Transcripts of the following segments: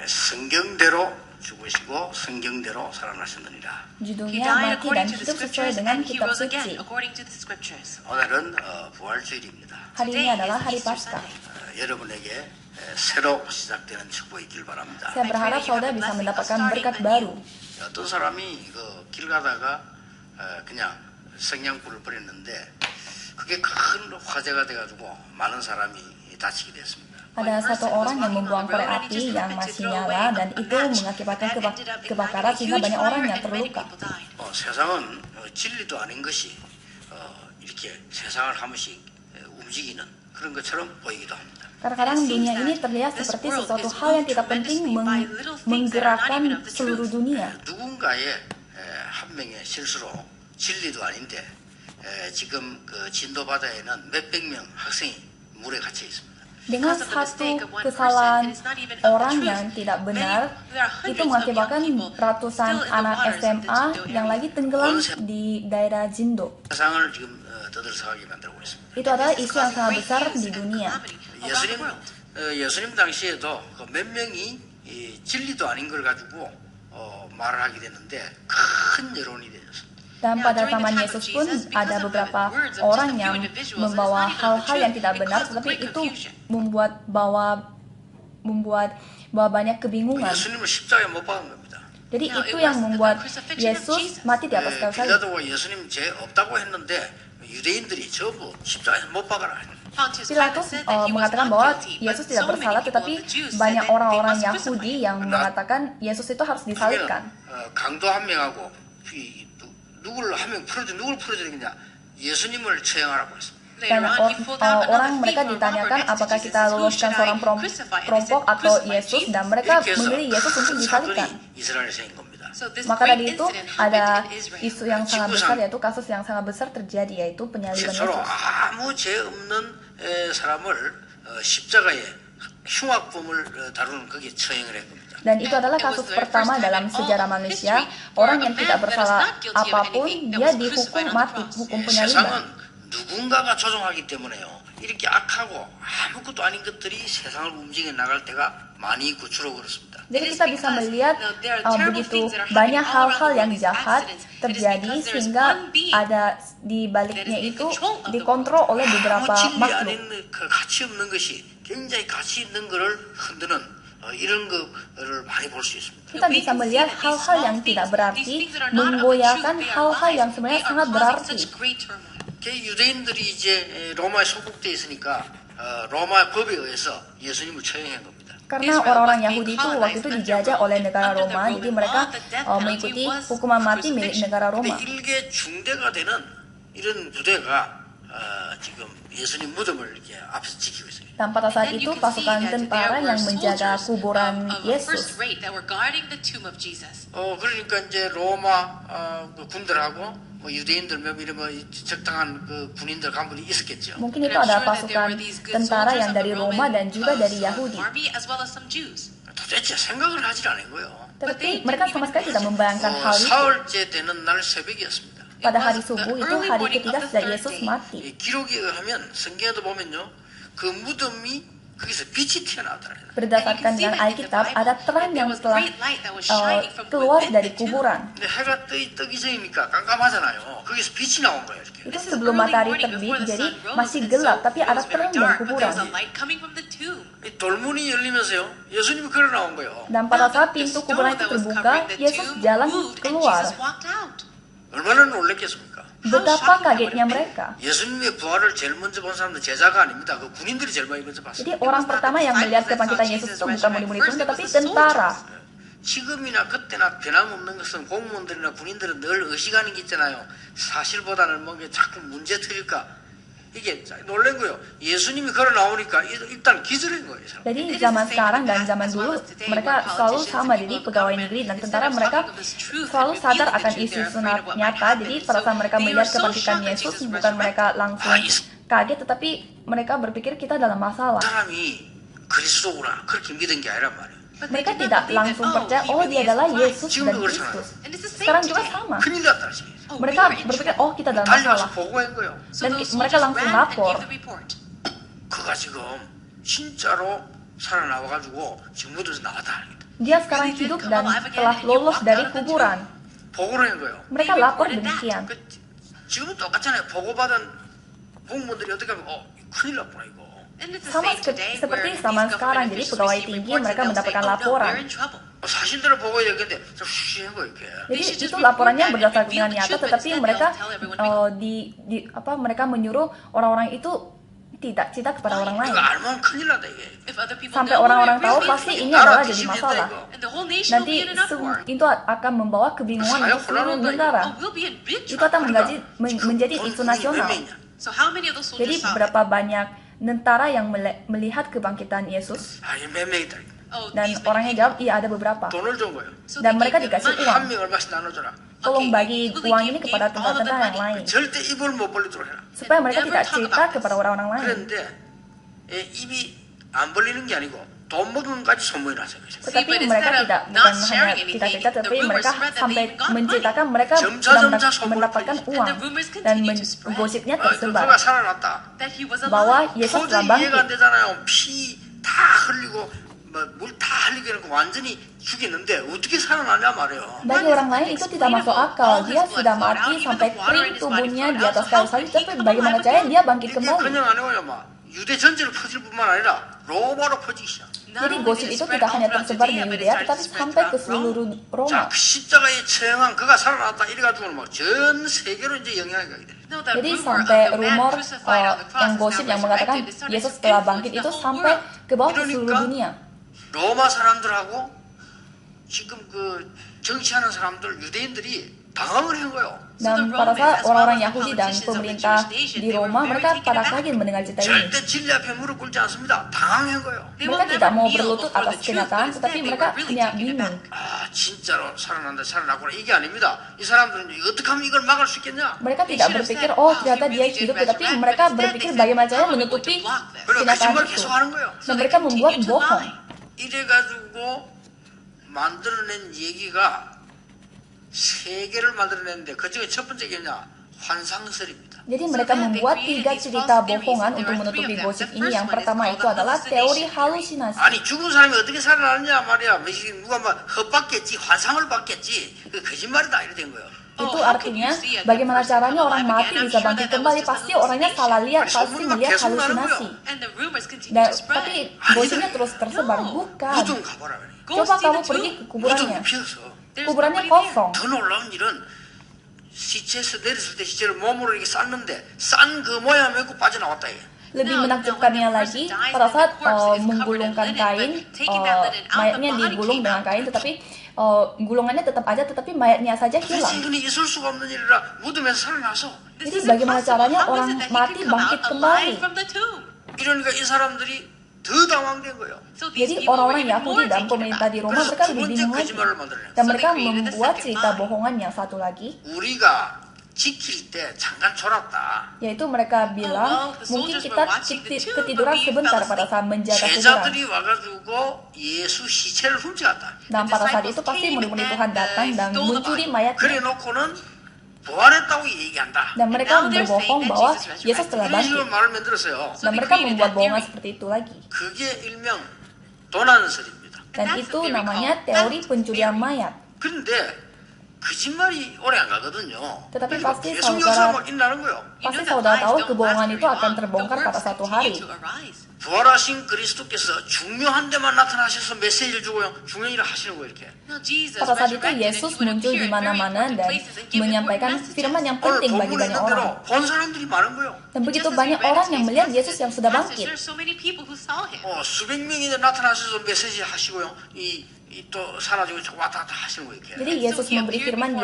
성경대로 죽으시고 성경대로 살아나셨느니라. Judulnya mati dan hidup sesuai dengan kitab suci. 오늘은 부활주일입니다. Hari ini adalah hari Paskah. 여러분에게 새로 시작되는 축복이 있길 바랍니다. Saya berharap saudara bisa mendapatkan berkat baru. 어떤 사람이 길 가다가 그냥 성냥불을 버렸는데 그게 큰 화재가 돼가지고 많은 사람이 다치게 됐습니다. Ada satu orang yang membuang korek api yang masih nyala dan itu mengakibatkan kebakaran sehingga banyak orang yang terluka. 세상은 진리도 아닌 것이 이렇게 세상을 한 번씩 움직이는 그런 것처럼 보이기도 합니다. Kadang-kadang dunia ini terlihat seperti sesuatu hal yang tidak penting menggerakkan seluruh dunia. 누군가의 한 명의 실수로 진리도 아닌데 지금 그 진도 바다에는 몇백 명 학생이 물에 갇혀 있습니다. Dengan satu kesalahan orang yang tidak benar, itu mengakibatkan ratusan anak SMA yang lagi tenggelam di daerah Jindo. 세상을 지금 떠들썩하게 만들고 있습니다. Itu adalah isu yang sangat besar di dunia. 예수님 당시에도 몇 명이 진리도 아닌 걸 가지고 말을 하게 됐는데 큰 여론이 되었습니다. Dan pada zaman Yesus pun ada beberapa orang yang membawa hal-hal yang tidak benar, tetapi itu membuat banyak kebingungan. 예수님을 십자가에 못 박은 겁니다. Jadi itu yang membuat Yesus mati di atas kayu salib. 빌라도가 예수님 죄 없다고 했는데 유대인들이 전부 십자가에 못 박아라. Pilatus mengatakan bahwa Yesus tidak bersalah, tetapi banyak orang-orang Yahudi yang mengatakan Yesus itu harus disalibkan. 강도 한 명하고 누구를 풀어야 되겠냐? 예수님을 처형하라고 했습니다. Dan orang mereka ditanyakan apakah kita luluskan seorang perampok atau Yesus, dan mereka memilih Yesus untuk disalibkan. Maka dari itu ada isu yang sangat besar, yaitu kasus yang sangat besar terjadi, yaitu penyaliban Yesus. 아무 죄 없는 사람을 십자가에 흉악범을 다루는 거기에 처형을 한 겁니다. Dan itu adalah kasus pertama dalam sejarah manusia, orang yang tidak bersalah apapun, dia dihukum mati, hukum penyaliban. 누군가가 조종하기 때문에요. 이렇게 악하고 아무것도 아닌 것들이 세상을 움직여 나갈 때가 많이 있고 주로 그렇습니다. Jadi kita bisa melihat begitu banyak hal-hal yang jahat terjadi sehingga ada di baliknya itu dikontrol oleh beberapa makhluk. 가치 없는 것이 굉장히 가치 있는 것을 흔드는 이런 거를 많이 볼 수 있습니다. Kita bisa melihat hal-hal yang tidak berarti menggoyahkan hal-hal yang sebenarnya sangat berarti. 유대인들이 이제 로마에 소속돼 있으니까 로마 법에 의해서 예수님을 처형한 겁니다. Karena orang-orang Yahudi itu waktu itu dijajah oleh negara Roma, jadi mereka mengikuti hukuman mati milik negara Roma. 일개 중대가 되는 이런 부대가 지금 예수님 무덤을 이렇게 앞에서 지키고 있어요. Dan pada saat itu pasukan tentara yang menjaga kuburan Yesus. 그러니까 이제 로마 군들하고 유대인들 몇 적당한 그 군인들 간부들이 있었겠죠. Mungkin itu ada pasukan tentara yang dari Roma dan juga dari Yahudi. 도대체 생각을 하질 않은 거예요. Tetapi mereka sama sekali tidak membayangkan hal itu. 사흘째 되는 날 새벽이었습니다. Pada hari subuh itu hari ketiga setelah Yesus mati. 기록에 의하면 성경에도 보면요, 그 무덤이 거기서 빛이 튀어나오더라고요. Berdasarkan dengan Alkitab, ada terang yang telah keluar dari kuburan. 근데 해가 뜨기 전이니까 깜깜하잖아요. 거기서 빛이 나온 거예요. 이렇게. Itu sebelum matahari terbit, jadi masih gelap, tapi ada terang dari kuburan. 돌문이 열리면서요, 예수님이 걸어 나온 거예요. Dan pada saat pintu kuburan itu terbuka, Yesus jalan keluar. 얼마나 놀랐겠습니까? Betapa kagetnya mereka. 예수님의 부활을 제일 먼저 본 사람은 제자가 아닙니다. 그 군인들이 제일 많이 먼저 봤어요. Jadi orang pertama yang melihat kebangkitan Yesus itu bukan murid-murid pun, tetapi tentara. 지금이나 그때나 변함없는 것은 공무원들이나 군인들은 늘 의식하는 게 있잖아요. 사실보다는 뭐 자꾸 문제 터질까. 이게 놀란 거예요. 예수님이 걸어 나오니까 일단 기절한 거예요. Jadi zaman sekarang dan zaman dulu mereka selalu sama, jadi pegawai negeri dan tentara mereka selalu sadar akan isu sunat nyata. Jadi pada saat mereka melihat kebangkitan Yesus, bukan mereka langsung kaget, tetapi mereka berpikir kita dalam masalah. 사람이 그리스도구나 그렇게 믿은 게 아니란 말이에요. Mereka tidak langsung percaya, oh dia adalah Yesus dan Kristus. Sekarang juga sama. 큰일 났다. Mereka berpikir, oh kita dalam masalah. 달려서 보고한 거예요. Dan mereka langsung lapor. 그가 지금 진짜로 살아나와가지고 지금 무덤에서 나왔다. Dia sekarang hidup dan telah lolos dari kuburan. 보고를 한 거예요. Mereka lapor demikian. 지금은 똑같잖아요. 보고받은 공무원들이 어떻게 하면 큰일 났구나 이거. Sama seperti zaman sekarang, jadi pegawai tinggi mereka mendapatkan laporan. 사실대로 보고해야 되는데 좀 쉬운 거 이렇게. Jadi itu laporannya berdasarkan dengan nyata, tetapi mereka mereka menyuruh orang-orang itu tidak cerita kepada orang lain. 이거 알면 큰일 난다 이게. Sampai orang-orang tahu pasti ini adalah jadi masalah. Nanti itu akan membawa kebingungan untuk seluruh negara. Itu akan menjadi isu nasional. Jadi berapa banyak tentara yang melihat kebangkitan Yesus? Dan orangnya jawab, iya ada beberapa. Dan mereka dikasih uang. Tolong bagi uang ini kepada tentara-tentara yang lain. Supaya mereka tidak cerita kepada orang-orang lain. Tetapi mereka bukan hanya cerita-cerita, tetapi mereka sampai menceritakan mereka sedang mendapatkan uang. Dan gosipnya tersebar bahwa Yesus telah bangkit. Bagi orang lain itu tidak masuk akal. Dia sudah mati sampai kering tubuhnya di atas kayu salib, tapi bagaimana caranya dia bangkit kembali? Jadi gosip itu tidak hanya tersebar di Yudea, tetapi sampai ke seluruh Roma. Jadi sampai rumor yang gosip yang mengatakan Yesus telah bangkit itu sampai ke bawah ke seluruh dunia. 로마 사람들하고 지금 그 정치하는 사람들 유대인들이 당황을 한 거예요. Dan pada saat orang-orang Yahudi dan pemerintah di Roma, mereka pada kaget mendengar cerita ini. 절대 진리 앞에 무릎 꿇지 않습니다. 당황한 거예요. Mereka tidak mau berlutut atas kenyataan, tetapi mereka hanya bingung. 진짜로 살아났구나 이게 아닙니다. 이 사람들은 어떻게 하면 이걸 막을 수 있겠냐? Mereka tidak berpikir, ternyata dia hidup, tetapi mereka berpikir bagaimana caranya menutupi kenyataan itu. Dan mereka membuat bohong. 이래가지고 만들어낸 얘기가 세 개를 만들어냈는데 그 중에 첫 번째 게냐 환상설입니다. Jadi mereka membuat 3 cerita bohongan untuk menutupi gosip ini. Yang pertama itu adalah teori halusinasi. 아니 죽은 사람이 어떻게 살아나느냐 말이야. 누가 막 헛봤겠지, 환상을 봤겠지. 그 거짓말이다 이래 된 거예요. Itu artinya bagaimana caranya orang mati bisa bangkit kembali, pasti orangnya salah lihat, pasti melihat halusinasi. Tapi gosipnya terus tersebar, bukan. Coba kamu pergi ke kuburannya. Kuburannya kosong. 더 놀라운 일은 시체에서 내렸을 때 시체를 몸으로 이렇게 쌌는데 싼 그 모양 메고 빠져나왔다 이게. Lebih menakjubkannya lagi, pada saat menggulungkan kain, mayatnya digulung dengan kain, tetapi gulungannya tetap ada, tetapi mayatnya saja hilang. Jadi bagaimana caranya orang mati bangkit kembali? Jadi orang-orang Yahudi dan pemerintah di Roma mereka lebih bingung lagi. Dan mereka membuat cerita bohongan yang satu lagi. Yaitu mereka bilang mungkin kita ketiduran sebentar pada saat menjaga kuburan. Dan pada saat itu pasti murid-murid Tuhan datang dan mencuri mayatnya. Dan mereka berbohong bahwa Yesus telah bangkit. Dan mereka membuat bohongan seperti itu lagi. Dan itu namanya teori pencurian mayat. Tetapi pasti saudara tahu kebohongan itu akan terbongkar pada satu hari. 부활하신 그리스도께서 중요한 데만 나타나셔서 메시지를 주고요. 중요한 일을 하시는 거예요, 이렇게. Pada saat itu Yesus muncul di mana-mana dan menyampaikan firman yang penting bagi banyak orang. 본 사람들이 많은 거예요. Dan begitu banyak orang yang melihat Yesus yang sudah bangkit. 수백 명이 나타나셔서 메시지 하시고요. 또 사라지고 왔다 갔다 하시는 거예요, 이렇게. Jadi Yesus memberi firman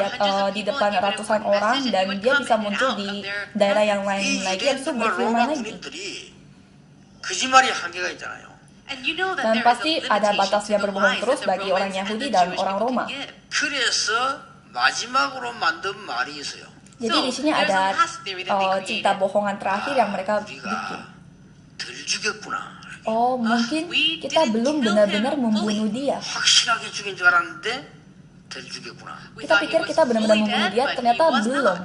di depan ratusan orang dan dia bisa muncul di daerah yang lain lagi dan Yesus berfirman lagi. Dan pasti ada batasnya berbohong terus bagi orang Yahudi dan orang Roma. Jadi di sini ada cerita bohongan terakhir yang mereka bikin. Mungkin kita belum benar-benar membunuh dia. Kita pikir kita benar-benar membunuh dia, ternyata belum.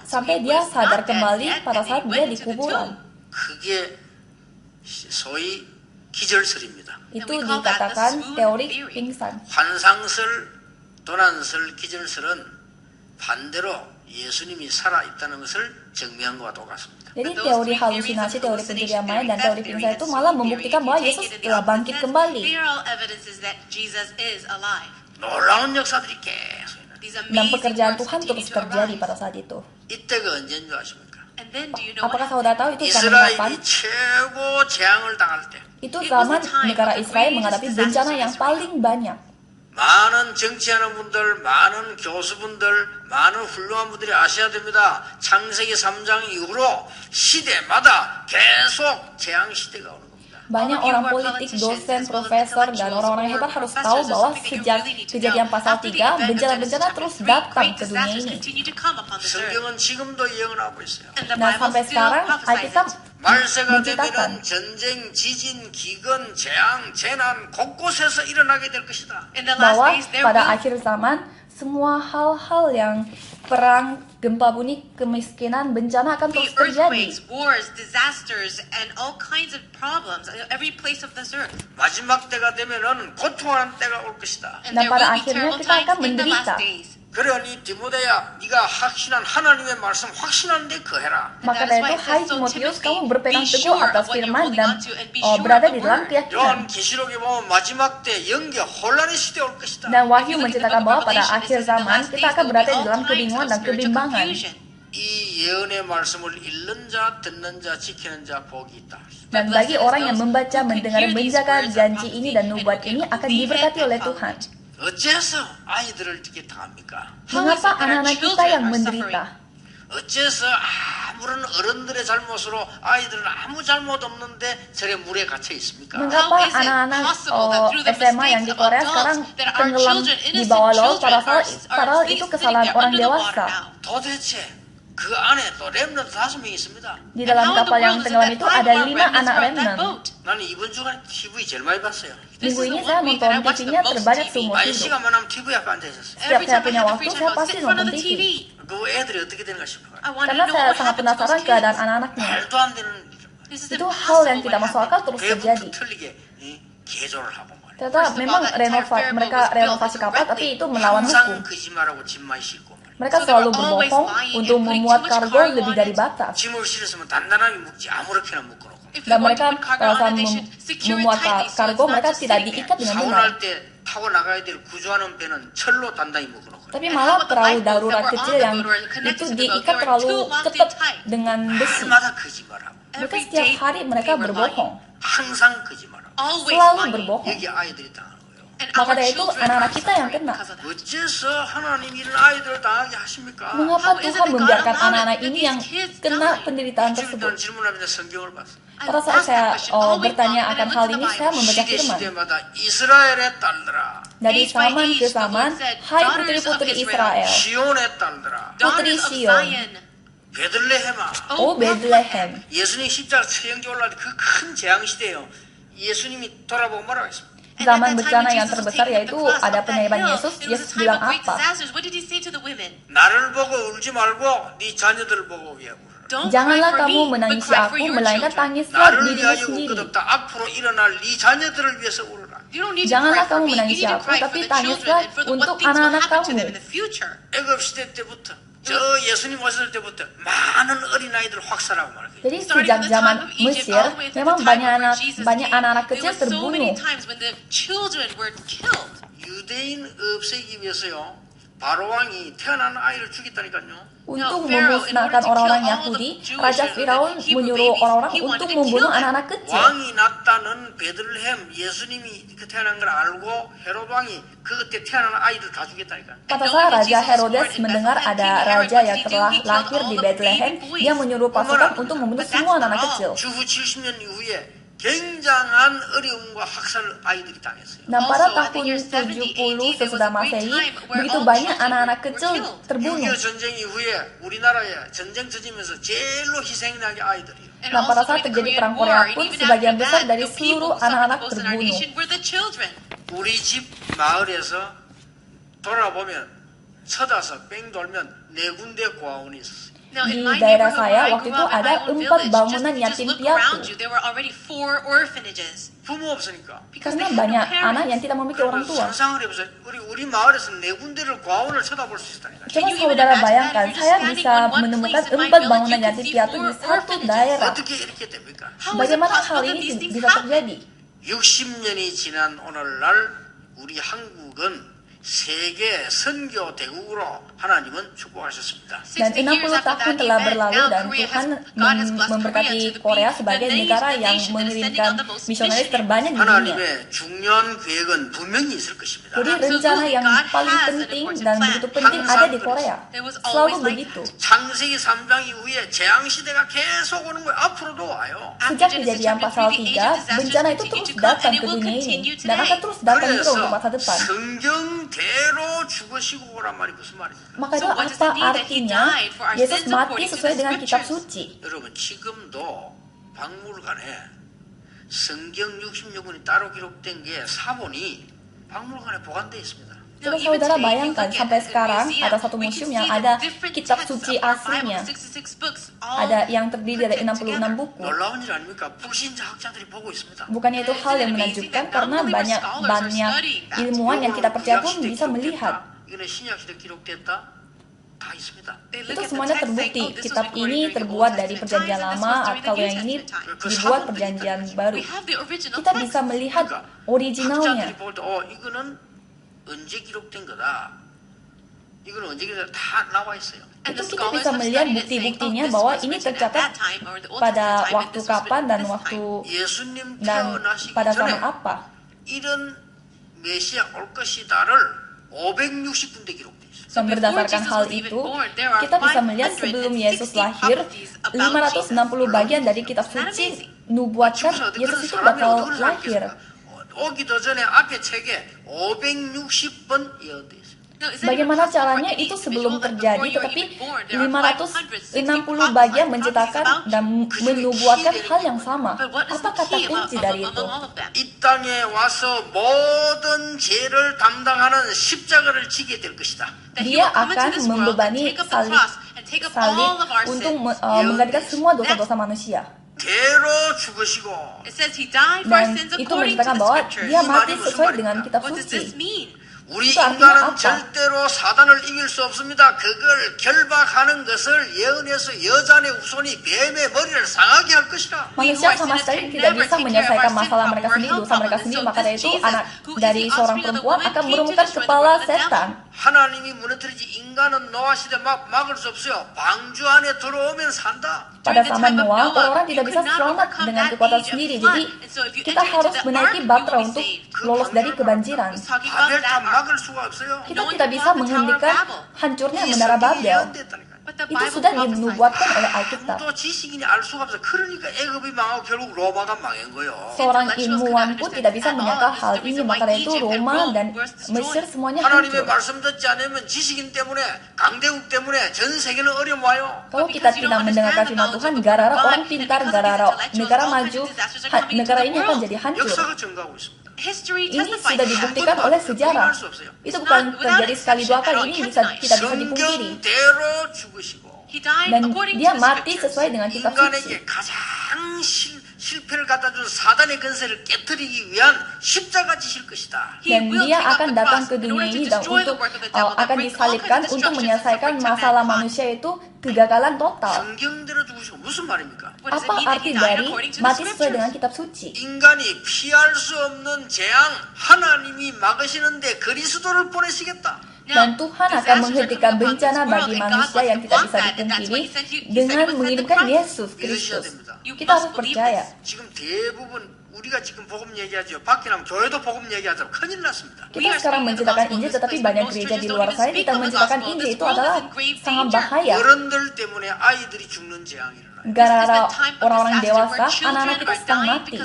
Sampai dia sadar kembali pada saat dia di kuburan. 소위 기절설입니다. Itu dikatakan teori pingsan. 환상설, 도난설, 기절설은 반대로 예수님이 살아있다는 것을 증명한 것과 똑같습니다. Jadi teori halusinasi, teori pencurian mayat, dan teori pingsan itu malah membuktikan bahwa Yesus telah bangkit kembali. 놀라운 역사들이 계속 일어나요. Dan pekerjaan Tuhan terus terjadi pada saat itu. 이때가 언제인 줄 아십니까? Apakah saudara tahu itu zaman kapan? 이스라엘이 최고 재앙을 당할 때 Itu zaman negara Israel menghadapi bencana yang paling banyak. 많은 정치하는 분들, 많은 교수분들, 많은 훌륭한 분들이 아셔야 됩니다. 창세기 3장 이후로 시대마다 계속 재앙 시대가 오는 겁니다. Banyak orang politik, dosen, profesor, dan orang-orang hebat harus tahu bahwa sejak kejadian pasal 3, bencana-bencana terus datang ke dunia ini. 성경은 지금도 예언하고 있어요. Nah, sampai sekarang Alkitab 말세가 menceritakan 되면은 전쟁, 지진, 기근, 재앙, 재난 곳곳에서 일어나게 될 것이다. bahwa pada akhir zaman semua hal-hal yang perang, gempa bumi, kemiskinan, bencana akan terus terjadi. 마지막 때가 되면은 고통하는 때가 올 것이다. Dan pada akhirnya kita akan menderita. 그러니 디모데야, 네가 확신한 하나님의 말씀 확신하는데 거해라. Maka dari itu, hai Timotius, kamu berpegang teguh atas firman dan berada di dalam keyakinan. 요한 계시록에 보면 마지막 때 영계 혼란의 시대 올 것이다. Dan Wahyu menceritakan bahwa pada akhir zaman kita akan berada di dalam kebingungan dan kebimbangan. 이 예언의 말씀을 읽는 자, 듣는 자, 지키는 자 복이 있다. Dan bagi orang yang membaca, mendengar, menjaga janji ini dan nubuat ini akan diberkati oleh Tuhan. 어째서 아이들을 이렇게 당합니까? Mengapa anak-anak kita yang menderita? 어째서 아무런 어른들의 잘못으로 아이들은 아무 잘못 없는데 저래 물에 갇혀 있습니까? Mengapa anak-anak SMA yang di Korea sekarang tenggelam di bawah laut padahal itu kesalahan orang dewasa? 도대체 그 안에 또 렘넌트 5명 있습니다. Di dalam kapal yang tenggelam itu ada 5 anak remnant. 나는 이번 주간 TV 제일 많이 봤어요. Minggu ini saya nonton TV-nya terbanyak seumur 아니 hidup. 시간만 하면 TV 앞에 앉아 있었어요. Setiap saya punya waktu, saya pasti nonton TV. 그 애들이 어떻게 되는가 싶어요. Karena saya sangat penasaran keadaan anak-anaknya. 말도 안 되는 Itu hal yang tidak masuk akal terus terjadi. 배부터 틀리게 개조를 하고 말이에요. Ternyata memang mereka renovasi kapal, tapi itu melawan 항상 hukum. 거짓말하고 짐만 싣고 말이에요. Mereka selalu berbohong untuk memuat kargo lebih dari batas. 짐을 실었으면 단단하게 묶지 아무렇게나 묶어놓고. Dan mereka pada saat memuat kargo, mereka tidak diikat dengan benar. 사고날 때 타고 나가야 될 구조하는 배는 철로 단단히 묶어놓고. Tapi malah perahu darurat kecil yang itu diikat terlalu ketat dengan besi. 날마다 거짓말하고. Mereka setiap hari mereka berbohong. 항상 거짓말하고. Selalu berbohong. 여기 아이들이 당하는 거예요. Maka dari itu anak-anak kita yang kena. 어째서 하나님 이런 아이들을 당하게 하십니까? Mengapa Tuhan membiarkan anak-anak ini yang kena penderitaan tersebut? 저는 질문하면서 성경을 봤어요. Pada saat saya bertanya akan hal ini, saya membaca firman. 시대마다 이스라엘의 딸들아, Dari zaman ke zaman, hai putri-putri Israel, 시온의 딸들아, putri Sion, 베들레헴아. oh Bethlehem. 예수님 십자가 처형제 올라갈 때 그 큰 재앙 시대예요. 예수님이 돌아보고 뭐라고 했습니까? Zaman bencana yang terbesar yaitu ada penyaliban Yesus. Yesus bilang apa? 나를 보고 울지 말고 네 자녀들을 보고 왜 울어? Janganlah kamu menangisi aku, melainkan tangislah 나를 dirimu 위하여 sendiri. 울거든 앞으로 일어날 네 자녀들을 위해서 울어라. Janganlah kamu menangisi aku, tapi tangislah untuk anak-anak kamu. 애굽 시대 때부터 저 예수님 오실 때부터 많은 어린아이들 확살하고 말이에요. Jadi sejak zaman Mesir, memang banyak anak-anak kecil terbunuh. 유대인 없애기 위해서요. 바로 왕이 태어난 아이를 죽였다니까요. Untuk memusnahkan orang-orang Yahudi, Raja Firaun menyuruh orang-orang untuk membunuh anak-anak kecil. 왕이 낳다는 베들레헴 예수님이 태어난 걸 알고 헤롯 왕이 그때 태어난 아이들 다 죽였다니까. Pada saat Raja Herodes mendengar ada raja yang telah lahir di Bethlehem, dia menyuruh pasukan untuk membunuh semua anak-anak kecil. 주후 70년 이후에 굉장한 어려움과 학살을 아이들이 당했어요. Dan pada tahun 70 sesudah Masehi, begitu banyak anak-anak kecil terbunuh. 6.25 전쟁 이후에 우리나라에 전쟁 터지면서 제일로 희생양이 아이들이에요. Dan pada saat terjadi perang Korea pun, sebagian besar dari seluruh anak-anak terbunuh. 우리 집 마을에서 돌아보면 쳐다서 뺑 돌면 4군데 고아원이 있었어요. Di daerah saya waktu itu ada 4 bangunan yatim piatu. 부모 없으니까. Karena banyak anak yang tidak memiliki orang tua. 상상을 해보세요. 우리 마을에서 4군데를 과원을 쳐다볼 수 있다니까. Coba saudara bayangkan, saya bisa menemukan 4 bangunan yatim piatu di satu daerah. 어떻게 이렇게 됩니까? Bagaimana hal ini bisa terjadi? 60년이 지난 오늘날 우리 한국은 세계 선교 대국으로 하나님은 축복하셨습니다. Dan 60 tahun telah berlalu dan Tuhan memberkati Korea sebagai negara yang mengirimkan misionaris terbanyak di dunia. 하나님의 중요한 계획은 분명히 있을 것입니다. Jadi rencana yang paling penting dan begitu penting ada di Korea. Selalu begitu. 창세기 3장 이후에 재앙 시대가 계속 오는 거예요. 앞으로도 와요. Sejak kejadian pasal 3, bencana itu terus datang ke dunia ini dan akan terus datang juga untuk masa depan. 성경대로 죽으시고 오란 말이 무슨 말입니까? Maka itu apa artinya Yesus mati sesuai dengan kitab suci? 여러분 지금도 박물관에 성경 66권이 따로 기록된 게 사본이 박물관에 보관되어 있습니다. Coba saudara bayangkan, sampai sekarang ada satu museum yang ada kitab suci aslinya. Ada yang terdiri dari 66 buku. 놀라운 일 아닙니까? 불신자 학자들이 보고 있습니다. Bukannya itu hal yang menakjubkan karena banyak ilmuwan yang kita percaya pun bisa melihat. 이거는 신약시대 기록됐다. 다 있습니다. Itu semuanya terbukti. Kitab ini terbuat dari perjanjian lama, atau kalau yang ini dibuat perjanjian baru. Kita bisa melihat originalnya. 학자들이 볼 때, 이거는 언제 기록된 거다. 이거는 언제 기록된 다 나와 있어요. Itu kita bisa melihat bukti-buktinya bahwa ini tercatat pada waktu kapan dan pada zaman apa. 이런 메시아 올 것이다를 560군데 기록돼 있어요. Dan berdasarkan hal itu, kita bisa melihat sebelum Yesus lahir, 560 bagian dari kitab suci nubuatkan Yesus itu bakal lahir. 오기도 전에 앞에 책에 560번 예언돼 있어요. Bagaimana caranya itu sebelum terjadi, tetapi 560 bagian menceritakan dan menubuatkan hal yang sama. Apa kata kunci dari itu? 이 땅에 와서 모든 죄를 담당하는 십자가를 지게 될 것이다. Dia akan membebani salib untuk menggantikan semua dosa-dosa manusia. 대로 죽으시고. Dan itu menceritakan bahwa dia mati sesuai dengan kitab suci. 우리 인간은 절대로 사단을 이길 수 없습니다. 그걸 결박하는 것을 예언해서 여자의 후손이 뱀의 머리를 상하게 할 것이라. Manusia sama sekali tidak bisa menyelesaikan masalah mereka sendiri, dosa mereka sendiri. Maka dari itu anak dari seorang perempuan akan merumutkan kepala setan. 하나님이 무너뜨리지 인간은 노아 시대 막을 수 없어요. 방주 안에 들어오면 산다. Pada zaman Noah, orang tidak bisa selamat dengan kekuatan sendiri. Jadi kita harus menaiki bahtera untuk lolos dari kebanjiran. Kita tidak bisa menghentikan hancurnya menara Babel. Itu sudah dinubuatkan oleh Alkitab. Seorang ilmuwan pun tidak bisa menyangka hal ini, maka dari itu Roma dan Mesir semuanya hancur. Kalau kita tidak mendengarkan firman Tuhan, gara-gara orang pintar, gara-gara negara maju, negara ini akan jadi hancur. Ini sudah dibuktikan oleh sejarah. Itu bukan terjadi sekali dua kali, ini tidak bisa dipungkiri. Dan dia mati sesuai dengan kitab suci. 실패를 갖다 준 사단의 근세를 깨뜨리기 위한 십자가 지실 것이다. Dan dia akan datang ke dunia ini dan untuk akan disalibkan untuk menyelesaikan masalah manusia itu kegagalan total. 성경대로 죽으시고 무슨 말입니까? Apa arti dari mati sesuai dengan kitab suci? 인간이 피할 수 없는 재앙 하나님이 막으시는데 그리스도를 보내시겠다. Dan Tuhan akan menghentikan bencana bagi manusia yang tidak bisa dipungkiri dengan mengirimkan Yesus Kristus. Kita harus percaya. 지금 대부분 우리가 지금 복음 얘기하죠. 밖에 나면 교회도 복음 얘기하죠. 큰일 났습니다. Kita sekarang menceritakan Injil, tetapi banyak gereja di luar sana tidak menceritakan Injil. Itu adalah sangat bahaya. 어른들 때문에 아이들이 죽는 재앙이 일어나요. Gara-gara orang-orang dewasa, anak-anak kita sedang mati.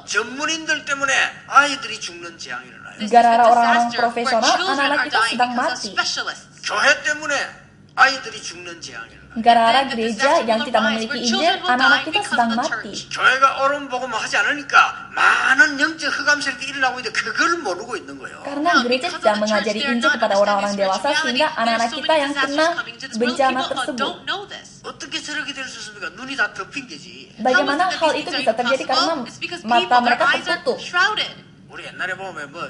전문인들 때문에 아이들이 죽는 재앙이 일어나요. Gara-gara orang-orang profesional, anak-anak kita sedang mati. 교회 때문에 아이들이 죽는 재앙이 일어나요. Gara-gara gereja yang tidak memiliki Injil, anak-anak kita sedang mati. 교회가 옳은 복음을 하지 않으니까 많은 영적 흑암세력이 일어나고 있는데 그걸 모르고 있는 거예요. Karena gereja tidak mengajari Injil kepada orang-orang dewasa, sehingga anak-anak kita yang kena bencana tersebut. 그렇게 될 수 있습니까? 눈이 다 덮인 게지. Bagaimana hal itu bisa terjadi karena mata mereka tertutup? 우리 옛날에 보면 뭐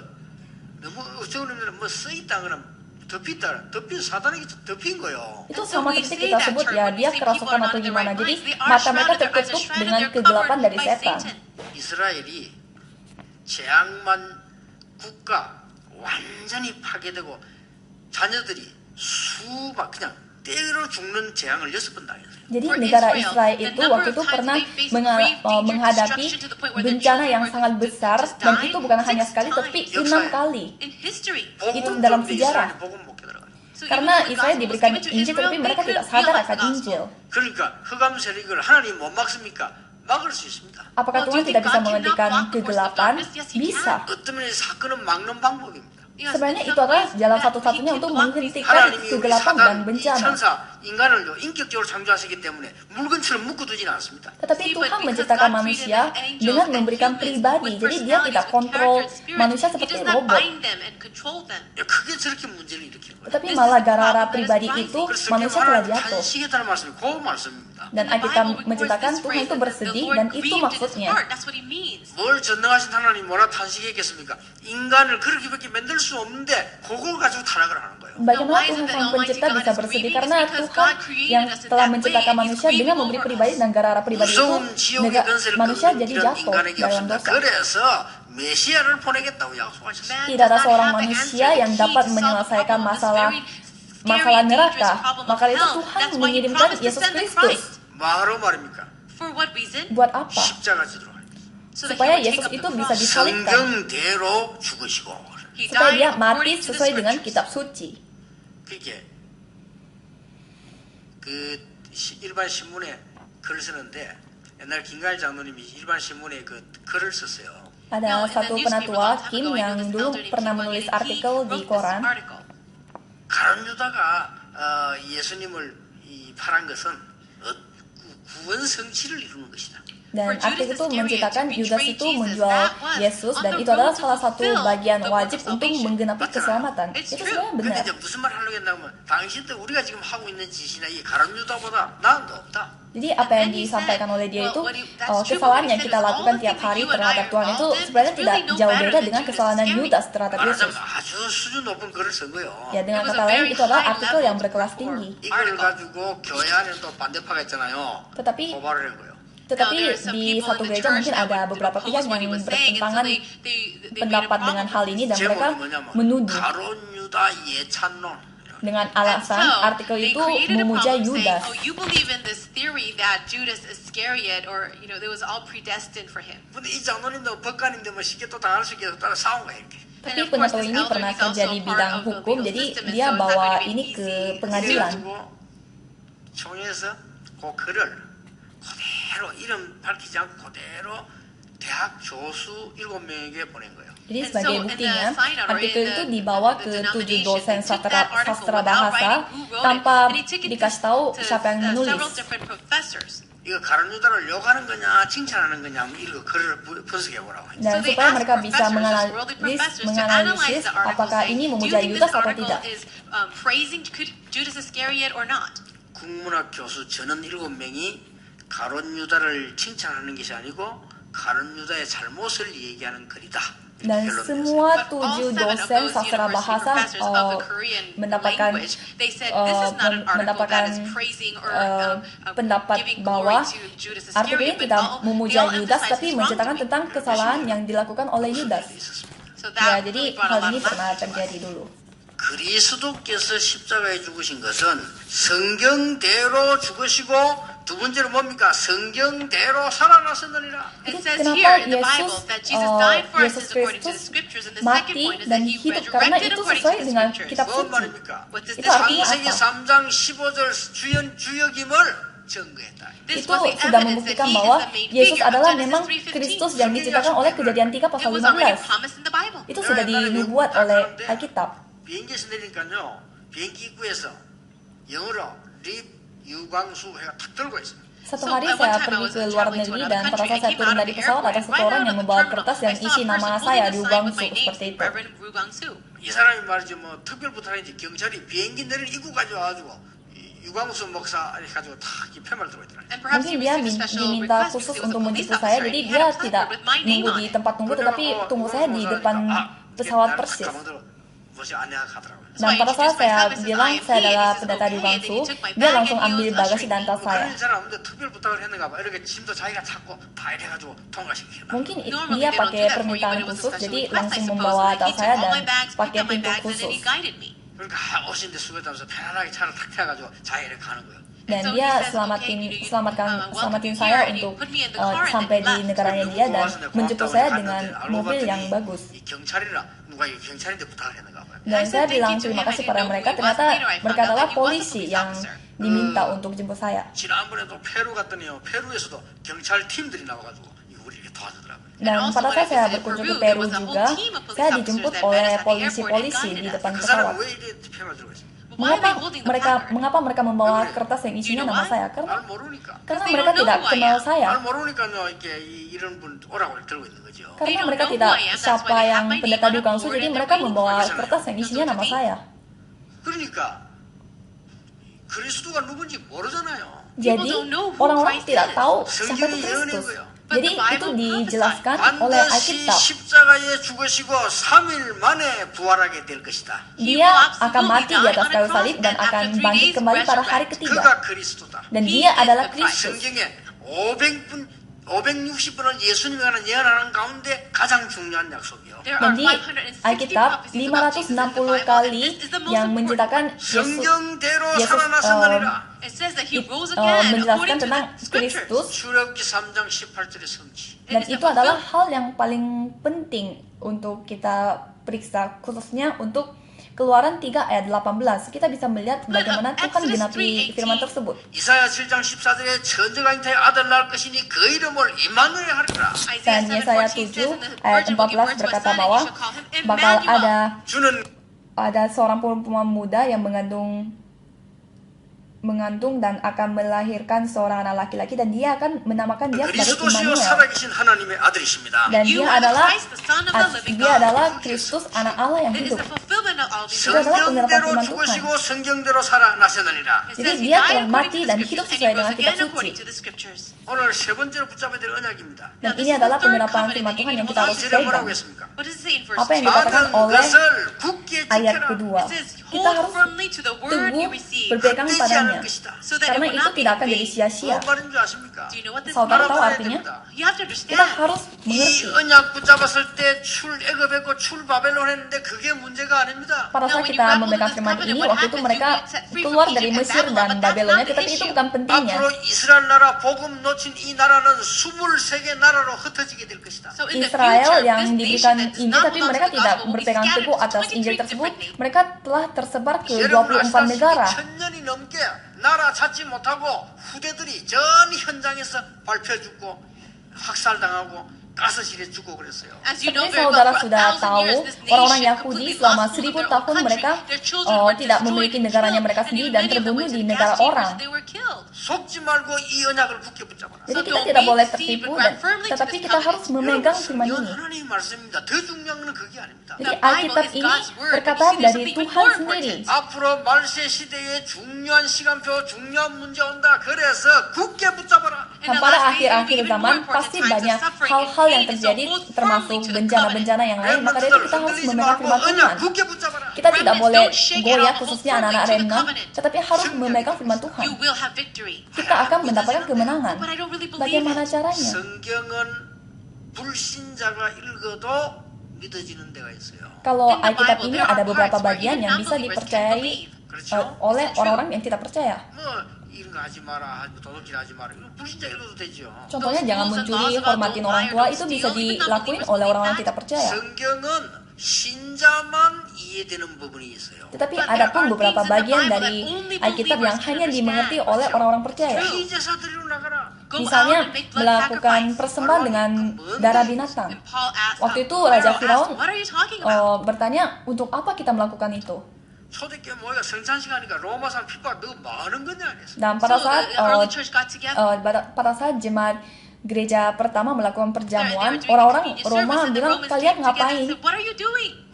너무 어쩌고 뭐 쓰있다 그러면 덮인 사단에게 덮인 거요. Itu sama seperti kita sebut ya, dia kerasukan atau gimana. Jadi mata mereka tertutup dengan kegelapan dari setan. 이스라엘이 재앙만 국가 완전히 파괴되고 자녀들이 수박 그냥 때로 죽는 재앙을 6번 당했어요. Jadi negara Israel itu waktu itu pernah menghadapi bencana yang sangat besar, dan itu bukan hanya sekali tapi 6 kali. Itu dalam sejarah. Karena Israel diberikan Injil tapi mereka tidak sadar akan Injil. 그러니까 흑암 세력을 하나님 못 막습니까? 막을 수 있습니다. Apakah Tuhan tidak bisa menghentikan kegelapan? Bisa. 어떤 면에서 사건은 막는 방법입니다. Sebenarnya itu adalah jalan satu-satunya untuk menghentikan kegelapan dan bencana. 천사 인간을 인격적으로 창조하시기 때문에 물건처럼 묶어두지는 않습니다. Tetapi Tuhan menciptakan manusia dengan memberikan pribadi, jadi dia tidak kontrol manusia seperti robot. 그게 저렇게 문제를 일으키는 거예요. Tetapi malah gara-gara pribadi itu manusia telah jatuh. 탄식했다는 말씀이 그 말씀입니다. Dan Alkitab menceritakan Tuhan itu bersedih, dan itu maksudnya. 뭘 전능하신 하나님 뭐라 탄식했겠습니까? 인간을 그렇게밖에 만들 수 없는데 그걸 가지고 타락을 하는 거예요. Bagaimana Tuhan Sang Pencipta bisa bersedih? Karena Tuhan yang telah menciptakan manusia dengan memberi pribadi, dan gara-gara pribadi itu manusia jadi jatuh dalam dosa. 메시아를 보내겠다고 약속하셨어요. Tidak ada seorang manusia yang dapat menyelesaikan masalah neraka. Maka itu Tuhan mengirimkan Yesus Kristus. 뭐하러 말입니까? Buat apa? 십자가 지도록 Supaya Yesus itu bisa disalibkan. 성경대로 죽으시고. Supaya dia mati sesuai dengan kitab suci. 그게 그 일반 신문에 글을 쓰는데 옛날 김가일 장로님이 일반 신문에 그 글을 썼어요. Ada satu penatua Kim yang dulu pernah menulis artikel di koran. 가룟 유다가 예수님을 팔은 것은 구원 성취를 이루는 것이다. Dan artikel itu menceritakan Yudas itu menjual Yesus, dan itu adalah salah satu bagian wajib untuk menggenapi keselamatan. Itu sebenarnya benar. 근데 무슨 말 하려고 했냐면 당신들 우리가 지금 하고 있는 짓이나 이 가룟 유다보다 나은 거 없다. Jadi apa yang disampaikan oleh dia itu, kesalahan yang kita lakukan tiap hari terhadap Tuhan itu sebenarnya tidak jauh beda dengan kesalahan Yudas terhadap Yesus. Ya, dengan kata lain itu adalah artikel yang berkelas tinggi. Tetapi di satu gereja mungkin ada beberapa pihak yang bertentangan pendapat dengan hal ini, dan mereka menuduh dengan alasan artikel itu memuja Yudas. Tapi penatua ini pernah kerja di bidang hukum, jadi dia bawa ini ke pengadilan. 그대로 이름 밝히지 않고 그대로 대학 교수 7명에게 보낸 거예요. Jadi sebagai buktinya, artikel itu dibawa ke 7 dosen sastra bahasa tanpa dikasih tahu siapa yang menulis. 이거 가룟 유다를 욕하는 거냐 칭찬하는 거냐 이거 글을 분석해 보라고. Dan supaya mereka bisa menganalisis apakah ini memuja Yudas atau tidak. 국문학 교수 전원 7명이 가룟 유다를 칭찬하는 것이 아니고 가룟 유다의 잘못을 얘기하는 글이다. Dan semua 7 dosen sastra bahasa mendapatkan pendapat bahwa artikel ini tidak memuja Yudas tapi menceritakan tentang kesalahan yang dilakukan oleh Yudas. Ya, jadi hal ini pernah terjadi dulu. 그리스도께서 십자가에 죽으신 것은 성경대로 죽으시고 두 번째로 뭡니까? 성경대로 살아나셨느니라. Kenapa Yesus Kristus mati dan hidup? Karena itu sesuai dengan kitab suci. Itu artinya apa? 3장 15절 주역임을 증거했다. Itu sudah membuktikan bahwa Yesus adalah memang Kristus yang diceritakan oleh Kejadian 3 pasal 15. Itu sudah dinubuat oleh Alkitab. 비행기에서 내리니까요, 비행기 입구에서 영어로 립 유광수 해가 탁 들고 있어요. Satu hari saya pergi ke luar negeri, dan pada saat saya turun dari pesawat ada satu orang yang membawa kertas yang isi nama saya, Ryu Gwang-su, seperti itu. 이 사람이 말이죠, 뭐 특별 부탁인지 경찰이 비행기 내릴 입구까지 와가지고 유광수 목사 해가지고 다 폐말 들고 있더라. Mungkin dia diminta khusus untuk menjemput saya, jadi dia tidak nunggu di tempat tunggu, tetapi tunggu saya di depan pesawat persis. Dan pada saat saya bilang saya adalah pendeta di Bangsu, dia langsung ambil bagasi dan tas saya. Mungkin dia pakai permintaan khusus, jadi langsung membawa tas saya dan pakai pintu khusus. Dan dia selamatin saya untuk sampai di negaranya dia dan menjemput saya dengan mobil yang bagus. Dan saya bilang terima kasih pada mereka, ternyata mereka adalah polisi yang diminta untuk jemput saya. Dan pada saat saya berkunjung ke Peru juga, saya dijemput oleh polisi-polisi di depan pesawat. Mengapa mereka membawa kertas yang isinya nama saya? Karena mereka tidak kenal saya. Karena mereka tidak siapa yang pendeta di Gangsu, jadi mereka membawa kertas yang isinya nama saya. Jadi orang-orang tidak tahu siapa itu Kristus. Jadi itu dijelaskan oleh Alkitab. Dia akan mati di atas kayu salib dan akan bangkit kembali pada hari ketiga. Dan dia adalah Kristus. 560번을 예수님이 가는 예언하는 가운데 가장 중요한 약속이요. Dan di Alkitab 560 kali yang menceritakan Yesus menjelaskan tentang Kristus. Dan itu adalah hal yang paling penting untuk kita periksa, khususnya untuk Keluaran 3 ayat 18. Kita bisa melihat bagaimana Tuhan genapi firman tersebut. Dan Yesaya 7 ayat 14 berkata bahwa bakal ada seorang perempuan muda yang mengandung dan akan melahirkan seorang anak laki-laki, dan dia akan menamakan dia sebagai Immanuel. Dan dia adalah Kristus, anak Allah yang hidup. Itu adalah penerapan firman Tuhan. Jadi dia telah mati dan hidup sesuai dengan kitab suci. Dan ini adalah penerapan firman Tuhan yang kita harus pegang. Apa yang dikatakan oleh ayat kedua, kita harus teguh berpegang padanya, karena itu tidak akan jadi sia-sia. Saudara tahu artinya? Kita harus mengerti. Pada saat kita memegang firman ini, waktu itu mereka keluar dari Mesir dan Babelonia, tetapi itu bukan pentingnya. Israel yang diberikan Injil, tapi mereka tidak berpegang teguh atas Injil tersebut. Mereka telah tersebar ke 24 negara. 나라 찾지 못하고 후대들이 전 현장에서 밟혀 죽고 학살당하고 가스실에 죽고 그랬어요. Seperti saudara sudah tahu, orang-orang Yahudi selama 1000 tahun mereka tidak memiliki negaranya mereka sendiri dan terbunuh di negara orang. Jadi kita tidak boleh tertipu, tetapi kita harus memegang firman ini. Jadi Alkitab ini berkata dari Tuhan sendiri. Dan pada akhir-akhir zaman pasti banyak hal-hal yang terjadi, termasuk bencana-bencana yang lain, maka dari itu kita harus memegang firman Tuhan. Kita tidak boleh goyah, khususnya anak-anak remnant, tetapi harus memegang firman Tuhan. Kita akan mendapatkan kemenangan. Bagaimana caranya? Kalau Alkitab ini ada beberapa bagian yang bisa dipercayai oleh orang-orang yang tidak percaya. Contohnya jangan mencuri, hormatin orang tua, itu bisa dilakuin oleh orang-orang tidak percaya. Tetapi ada pun beberapa bagian dari Alkitab yang hanya dimengerti oleh orang-orang percaya. Misalnya melakukan persembahan dengan darah binatang. Waktu itu Raja Firaun bertanya, untuk apa kita melakukan itu? Dan pada saat jemaat gereja pertama melakukan perjamuan, orang-orang Roma bilang, kalian ngapain?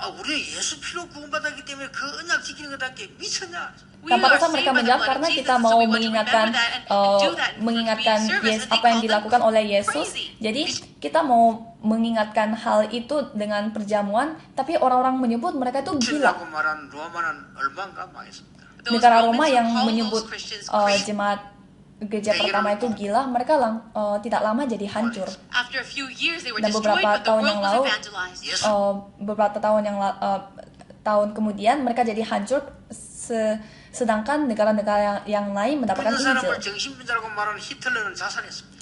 우리는 예수 피로 구원받았기 때문에 그 언약 지키는 것밖에 미쳤냐? Tanpa rasa mereka menjawab karena kita mau mengingatkan apa yang dilakukan oleh Yesus. Jadi kita mau mengingatkan hal itu dengan perjamuan, tapi orang-orang menyebut mereka itu gila. Negara Roma yang menyebut jemaat gereja pertama itu gila, mereka tidak lama jadi hancur. Dan beberapa tahun kemudian mereka jadi hancur, sedangkan negara-negara yang lain mendapatkan Injil.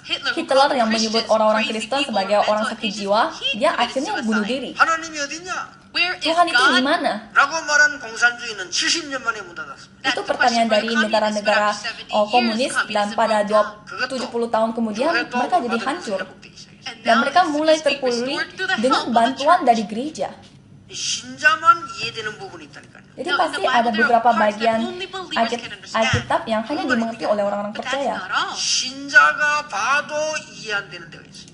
Hitler yang menyebut orang-orang Kristen sebagai orang sakit jiwa, dia akhirnya bunuh diri. Tuhan itu di mana? Itu pertanyaan dari negara-negara komunis, dan pada 70 tahun kemudian mereka jadi hancur. Dan mereka mulai terpulih dengan bantuan dari gereja. Jadi pasti ada beberapa bagian Alkitab yang hanya dimengerti oleh orang-orang percaya.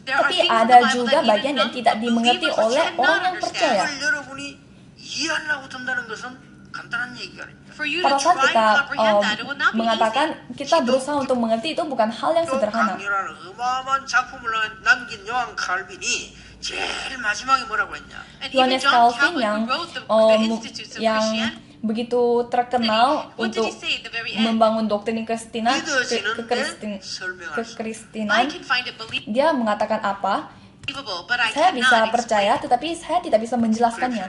Tapi ada juga bagian yang tidak dimengerti oleh orang yang percaya. Pada saat kita mengatakan kita berusaha untuk mengerti, itu bukan hal yang sederhana. Yohanes Calvin yang begitu terkenal untuk membangun doktrin kekristenan, dia mengatakan apa? Saya bisa percaya, tetapi saya tidak bisa menjelaskannya.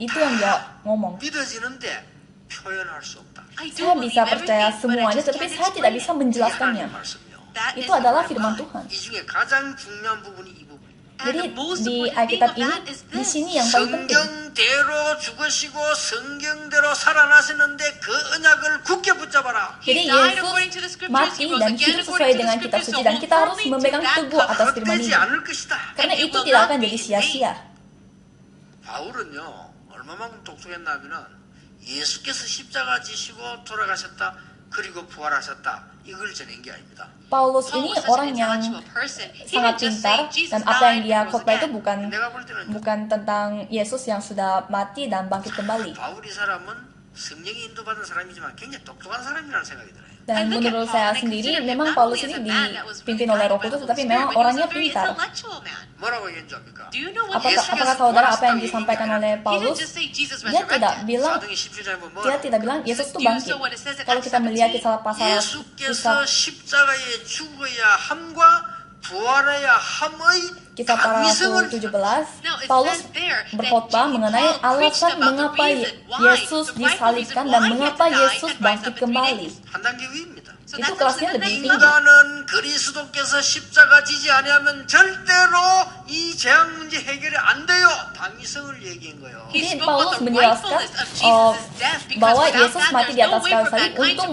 Itu yang dia ngomong. Saya bisa percaya semuanya, tetapi saya tidak bisa menjelaskannya. Itu adalah firman Tuhan. Jadi di Alkitab ini, di sini yang paling penting. Jadi Yesus mati dan hidup sesuai dengan kitab suci, dan kita harus memegang teguh atas firman ini. Karena itu tidak akan jadi sia-sia. 바울은요, 얼마만큼 똑똑했냐면은 예수께서 십자가 지시고 돌아가셨다, 그리고 부활하셨다, 이걸 전한 게 아닙니다. Paulus ini orang yang sangat pintar, dan apa yang dia khotbah itu bukan tentang Yesus yang sudah mati dan bangkit kembali. 바울이 사람은 성령이 인도받은 사람이지만 굉장히 똑똑한 사람이라는 생각이 들어요. Dan menurut saya sendiri, memang Paulus ini dipimpin oleh Roh Kudus, tetapi memang orangnya pintar. Apakah saudara apa yang disampaikan oleh Paulus? Dia tidak bilang Yesus itu bangkit. Kalau kita melihat kisah para Rasul 17, Paulus berkhotbah mengenai alasan mengapa Yesus disalibkan dan mengapa Yesus bangkit kembali. Itu kelasnya lebih tinggi. 그리스도께서 십자가 지지 아니하면 절대로 이 재앙 문제 해결이 안 돼요. 당위성을 얘기한 거예요. Jadi Paulus menjelaskan bahwa Yesus mati di atas kayu salib untuk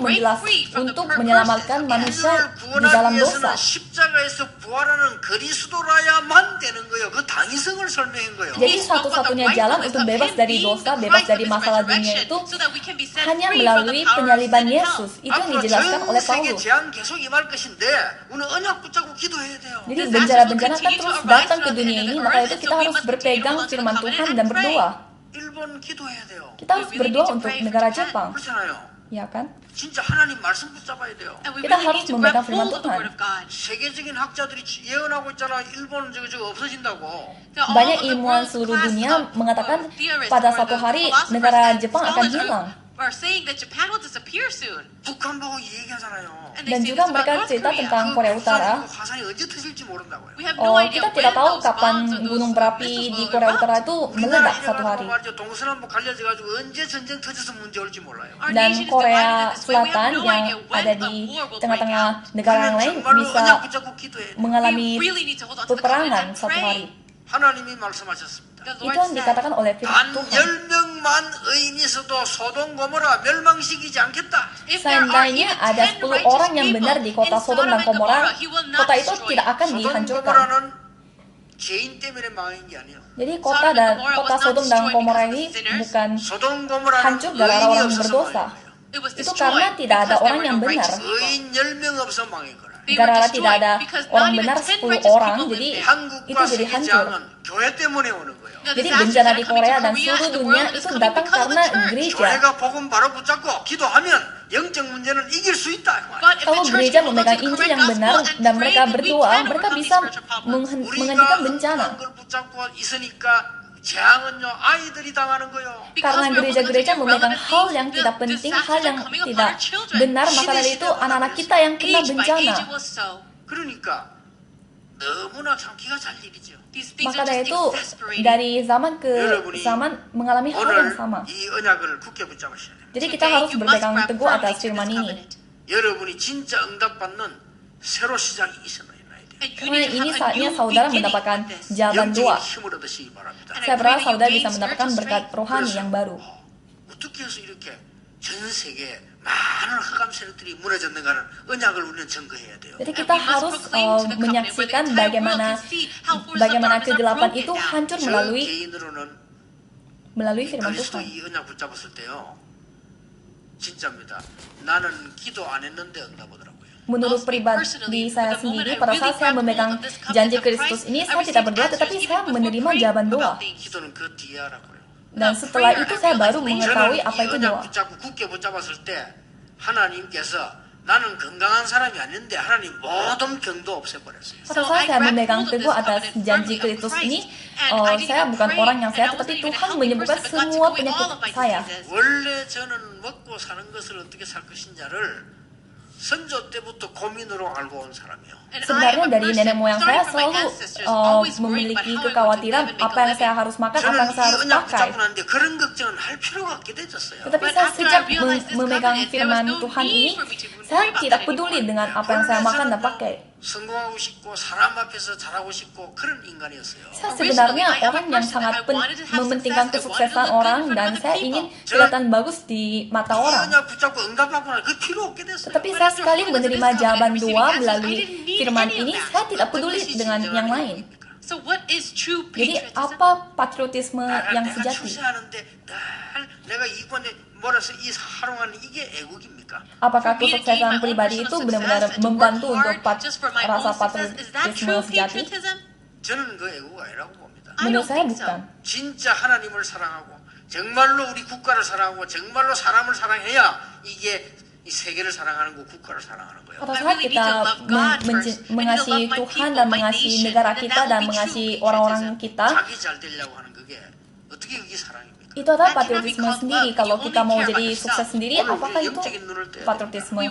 menyelamatkan manusia di dalam dosa. 십자가에서 부활하는 그리스도라야만 되는 거예요. 그 당위성을 설명한 거예요. Jadi satu-satunya jalan untuk bebas dari dosa, bebas dari masalah dunia itu hanya melalui penyaliban Yesus. Itu yang dijelaskan oleh Paulus. Jadi bencana-bencana akan terus datang ke dunia ini, maka itu kita harus berpegang firman Tuhan dan berdoa. Kita harus berdoa untuk negara Jepang. Ya kan? Kita harus memegang firman Tuhan. Banyak ilmuwan seluruh dunia mengatakan pada satu hari negara Jepang akan hilang. Dan juga mereka cerita tentang Korea Utara. Kita tidak tahu kapan gunung berapi di Korea Utara itu meledak satu hari. Dan Korea Selatan yang ada di tengah-tengah negara yang lain bisa mengalami peperangan satu hari. Itu yang dikatakan oleh firman Tuhan. Seandainya ada 10 orang yang benar di kota Sodom dan Gomora, kota itu tidak akan dihancurkan. Jadi kota Sodom dan Gomora ini bukan hancur gara-gara orang berdosa. Itu karena tidak ada orang yang benar. gara-gara tidak ada orang benar 10 orang, jadi itu jadi hancur. 교회 때문에 오는 거예요. Jadi bencana di Korea dan seluruh dunia itu datang karena gereja. 교회가 복음 바로 붙잡고 기도하면 영적 문제는 이길 수 있다. Kalau gereja memegang Injil yang benar dan mereka berdoa, mereka bisa menghentikan bencana. 재앙은요 아이들이 당하는 거요. Karena gereja-gereja memegang hal yang tidak penting, hal yang tidak benar, maka dari itu anak-anak kita yang kena bencana. 그러니까 너무나 참기가 잘 일이죠. Maka dari itu dari zaman ke zaman mengalami hal yang sama. 이 언약을 굳게 붙잡으셔야 돼요. Jadi kita harus berpegang teguh atas firman ini. 여러분이 진짜 응답받는 새로 시작이 있어요. Karena ini saatnya saudara mendapatkan jawaban doa. Saya berharap saudara bisa mendapatkan berkat rohani yang baru. 어떻게 해서 이렇게 전 세계에 많은 흑암 세력들이 무너졌는가를 언약을 우리는 증거해야 돼요. Jadi kita harus menyaksikan bagaimana kegelapan itu hancur melalui firman Tuhan. 이 언약 붙잡았을 때요, 진짜입니다. 나는 기도 안 했는데 응답 오더라고요. Menurut pribadi saya sendiri, pada saat saya memegang janji Kristus ini, saya tidak berdoa, tetapi saya menerima jawaban doa. Dan setelah itu saya baru mengetahui apa itu doa. 나는 건강한 사람이 아닌데 하나님 모든 병도 없애버렸어요. Pada saat saya memegang teguh atas janji Kristus ini, saya bukan orang yang sehat, tetapi Tuhan menyembuhkan semua penyakit saya. 원래 저는 먹고 사는 것을 어떻게 살 것인지를 선조 때부터 고민으로 알고 온 사람이요. Sebenarnya dari nenek moyang saya selalu memiliki kekhawatiran apa yang saya harus makan, apa yang saya harus pakai. 그런 걱정은 할 필요가 없게 되졌어요. Tetapi saya sejak memegang firman Tuhan ini, saya tidak peduli dengan apa yang saya makan dan pakai. 성공하고 싶고 사람 앞에서 잘하고 싶고 그런 인간이었어요. Saya sebenarnya orang yang sangat mementingkan kesuksesan orang dan saya ingin kelihatan bagus di mata orang. Tetapi saya sekali menerima jawaban doa melalui firman ini, saya tidak peduli dengan yang lain. Jadi apa patriotisme yang sejati? Apakah kesuksesan pribadi itu benar-benar membantu untuk rasa patriotisme sejati? Menurut saya bukan. 진짜 하나님을 사랑하고 정말로 우리 국가를 사랑하고 정말로 사람을 사랑해야 이게 이 세계를 사랑하는 거, 국가를 사랑하는 거예요. Pada saat kita mengasihi Tuhan dan mengasihi negara kita dan mengasihi orang-orang kita, 자기 잘 되려고 하는 그게 어떻게 그게 사랑입니까? itu adalah patriotisme sendiri. Kalau kita mau jadi sukses sendiri, apakah itu patriotisme?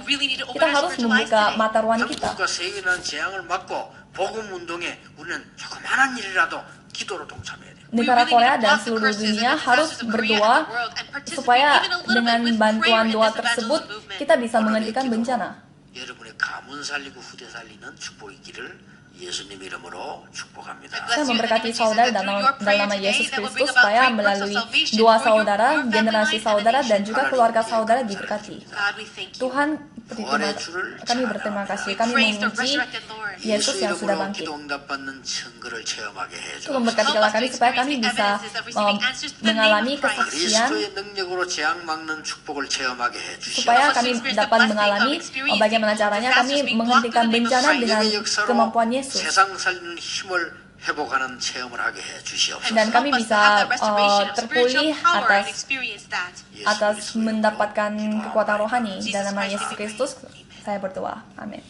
Kita harus membuka mata ruang kita. 국가 세계는 재앙을 막고 복음 운동에 우리는 조그마한 일이라도 기도로 동참해야 돼요. Negara Korea dan seluruh dunia harus berdoa supaya dengan bantuan doa tersebut kita bisa menghentikan bencana. 여러분의 가문 살리고 후대 살리는 축복의 길을 예수님 이름으로 축복합니다. Saya memberkati saudara dalam nama Yesus Kristus supaya melalui doa saudara, generasi saudara dan juga keluarga saudara diberkati. Tuhan, kami berterima kasih. Kami memuji Yesus yang sudah bangkit. Tuhan memberkatilah kami supaya kami bisa mengalami kesaksian, supaya kami dapat mengalami bagaimana caranya kami menghentikan bencana dengan kemampuan Yesus. Dan kami bisa terpulih atas mendapatkan kekuatan rohani dalam nama Yesus Kristus. Saya berdoa. Amin.